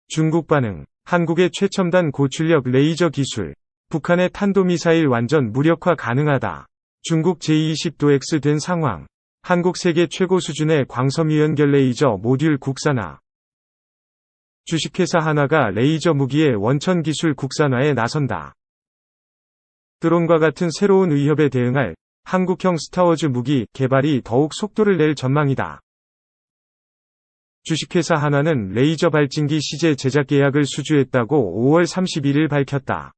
중국 반응. 한국의 최첨단 고출력 레이저 기술. 북한의 탄도미사일 완전 무력화 가능하다. 중국 제20도 X 된 상황. 한국 세계 최고 수준의 광섬유연결 레이저 모듈 국산화. 주식회사 한화가 레이저 무기의 원천 기술 국산화에 나선다. 드론과 같은 새로운 위협에 대응할 한국형 스타워즈 무기 개발이 더욱 속도를 낼 전망이다. 주식회사 한화는 레이저 발진기 시제 제작 계약을 수주했다고 5월 31일 밝혔다.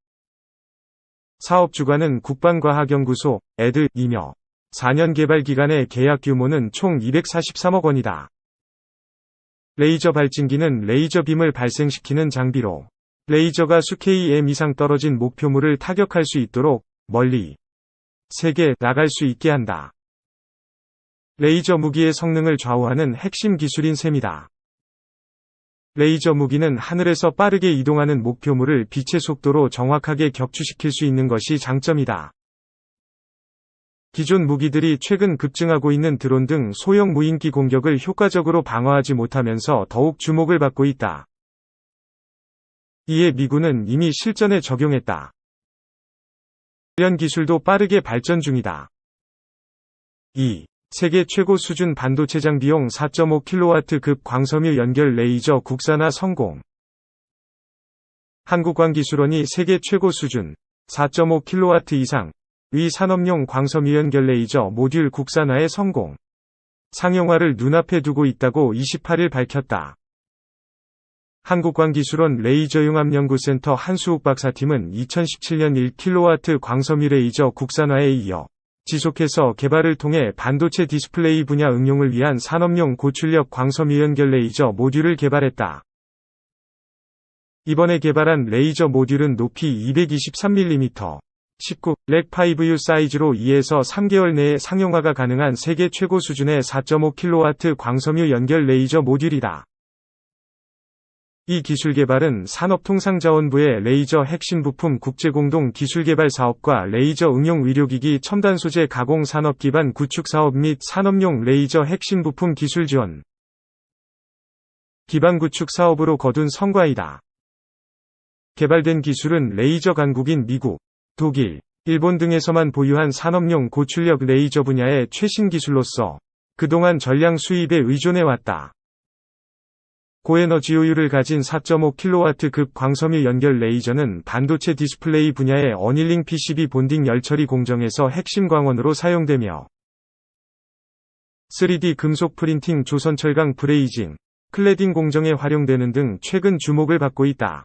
사업 주관은 국방과학연구소, ED이며 4년 개발 기간의 계약 규모는 총 243억 원이다. 레이저 발진기는 레이저 빔을 발생시키는 장비로 레이저가 수Km 이상 떨어진 목표물을 타격할 수 있도록 멀리 세게 나갈 수 있게 한다. 레이저 무기의 성능을 좌우하는 핵심 기술인 셈이다. 레이저 무기는 하늘에서 빠르게 이동하는 목표물을 빛의 속도로 정확하게 격추시킬 수 있는 것이 장점이다. 기존 무기들이 최근 급증하고 있는 드론 등 소형 무인기 공격을 효과적으로 방어하지 못하면서 더욱 주목을 받고 있다. 이에 미군은 이미 실전에 적용했다. 관련 기술도 빠르게 발전 중이다. 2. 세계 최고 수준 반도체 장비용 4.5kW급 광섬유 연결 레이저 국산화 성공. 한국광기술원이 세계 최고 수준 4.5kW 이상 위 산업용 광섬유 연결 레이저 모듈 국산화에 성공. 상용화를 눈앞에 두고 있다고 28일 밝혔다. 한국광기술원 레이저융합연구센터 한수욱 박사팀은 2017년 1kW 광섬유 레이저 국산화에 이어 지속해서 개발을 통해 반도체 디스플레이 분야 응용을 위한 산업용 고출력 광섬유 연결 레이저 모듈을 개발했다. 이번에 개발한 레이저 모듈은 높이 223mm, 19, 렉5U 사이즈로 2에서 3개월 내에 상용화가 가능한 세계 최고 수준의 4.5kW 광섬유 연결 레이저 모듈이다. 이 기술 개발은 산업통상자원부의 레이저 핵심 부품 국제공동 기술개발 사업과 레이저 응용 의료기기 첨단 소재 가공 산업 기반 구축 사업 및 산업용 레이저 핵심 부품 기술 지원 기반 구축 사업으로 거둔 성과이다. 개발된 기술은 레이저 강국인 미국, 독일, 일본 등에서만 보유한 산업용 고출력 레이저 분야의 최신 기술로서 그동안 전량 수입에 의존해왔다. 고에너지 효율을 가진 4.5kW급 광섬유 연결 레이저는 반도체 디스플레이 분야의 어닐링 PCB 본딩 열처리 공정에서 핵심 광원으로 사용되며 3D 금속 프린팅 조선철강 브레이징, 클래딩 공정에 활용되는 등 최근 주목을 받고 있다.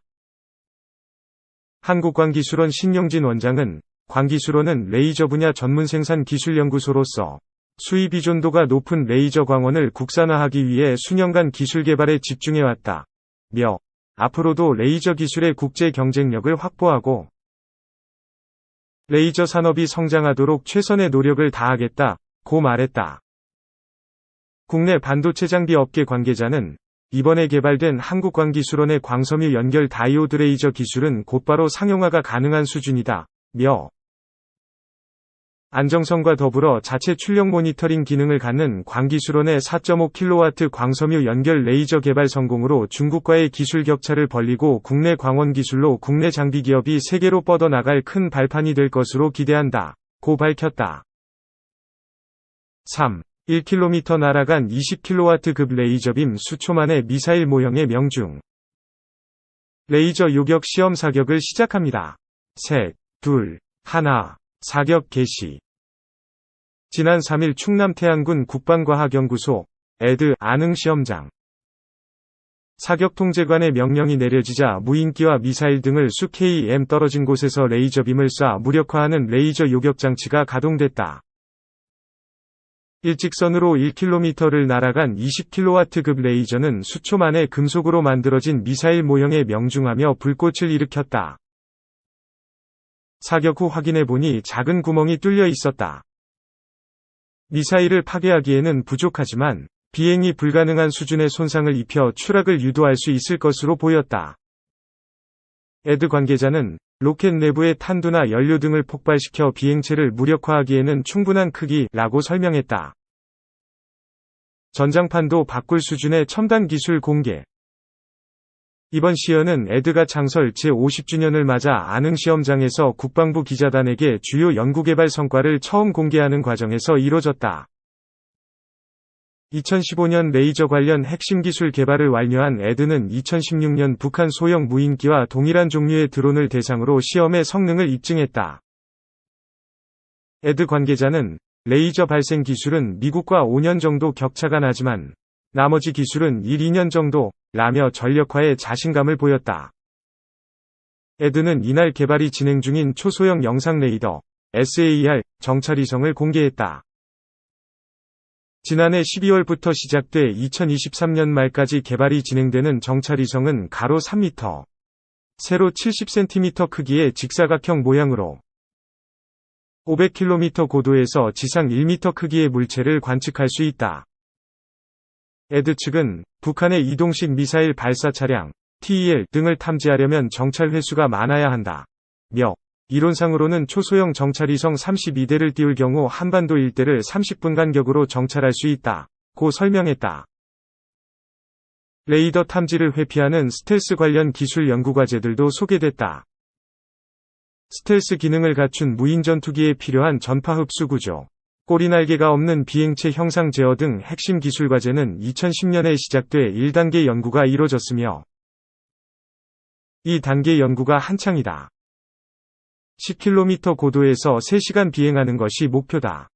한국광기술원 신용진 원장은 광기술원은 레이저 분야 전문 생산 기술 연구소로서 수입 의존도가 높은 레이저 광원을 국산화하기 위해 수년간 기술 개발에 집중해왔다. 며 앞으로도 레이저 기술의 국제 경쟁력을 확보하고 레이저 산업이 성장하도록 최선의 노력을 다하겠다고 말했다. 국내 반도체 장비 업계 관계자는 이번에 개발된 한국광기술원의 광섬유 연결 다이오드 레이저 기술은 곧바로 상용화가 가능한 수준이다. 며 안정성과 더불어 자체 출력 모니터링 기능을 갖는 광기술원의 4.5kW 광섬유 연결 레이저 개발 성공으로 중국과의 기술 격차를 벌리고 국내 광원 기술로 국내 장비 기업이 세계로 뻗어나갈 큰 발판이 될 것으로 기대한다. 고 밝혔다. 3. 1km 날아간 20kW급 레이저빔 수초 만에 미사일 모형의 명중. 레이저 요격 시험 사격을 시작합니다. 3, 2, 1. 사격 개시. 지난 3일 충남 태안군 국방과학연구소 ED 안흥시험장 사격통제관의 명령이 내려지자 무인기와 미사일 등을 수Km 떨어진 곳에서 레이저빔을 쏴 무력화하는 레이저 요격장치가 가동됐다. 일직선으로 1km를 날아간 20kW급 레이저는 수초 만에 금속으로 만들어진 미사일 모형에 명중하며 불꽃을 일으켰다. 사격 후 확인해보니 작은 구멍이 뚫려 있었다. 미사일을 파괴하기에는 부족하지만 비행이 불가능한 수준의 손상을 입혀 추락을 유도할 수 있을 것으로 보였다. ED 관계자는 로켓 내부의 탄두나 연료 등을 폭발시켜 비행체를 무력화하기에는 충분한 크기라고 설명했다. 전장판도 바꿀 수준의 첨단 기술 공개. 이번 시연은 에드가 창설 제50주년을 맞아 안흥시험장에서 국방부 기자단에게 주요 연구개발 성과를 처음 공개하는 과정에서 이뤄졌다. 2015년 레이저 관련 핵심 기술 개발을 완료한 에드는 2016년 북한 소형 무인기와 동일한 종류의 드론을 대상으로 시험의 성능을 입증했다. 에드 관계자는 레이저 발생 기술은 미국과 5년 정도 격차가 나지만 나머지 기술은 1-2년 정도 라며 전력화에 자신감을 보였다. 에드는 이날 개발이 진행 중인 초소형 영상 레이더 SAR 정찰위성을 공개했다. 지난해 12월부터 시작돼 2023년 말까지 개발이 진행되는 정찰위성은 가로 3m, 세로 70cm 크기의 직사각형 모양으로 500km 고도에서 지상 1m 크기의 물체를 관측할 수 있다. 에드 측은 북한의 이동식 미사일 발사 차량 TEL 등을 탐지하려면 정찰 횟수가 많아야 한다. 며 이론상으로는 초소형 정찰위성 32대를 띄울 경우 한반도 일대를 30분 간격으로 정찰할 수 있다. 고 설명했다. 레이더 탐지를 회피하는 스텔스 관련 기술 연구과제들도 소개됐다. 스텔스 기능을 갖춘 무인 전투기에 필요한 전파 흡수 구조, 꼬리날개가 없는 비행체 형상 제어 등 핵심 기술 과제는 2010년에 시작돼 1단계 연구가 이뤄졌으며 2단계 연구가 한창이다. 10km 고도에서 3시간 비행하는 것이 목표다.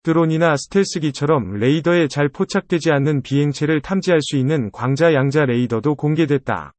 드론이나 스텔스기처럼 레이더에 잘 포착되지 않는 비행체를 탐지할 수 있는 광자 양자 레이더도 공개됐다.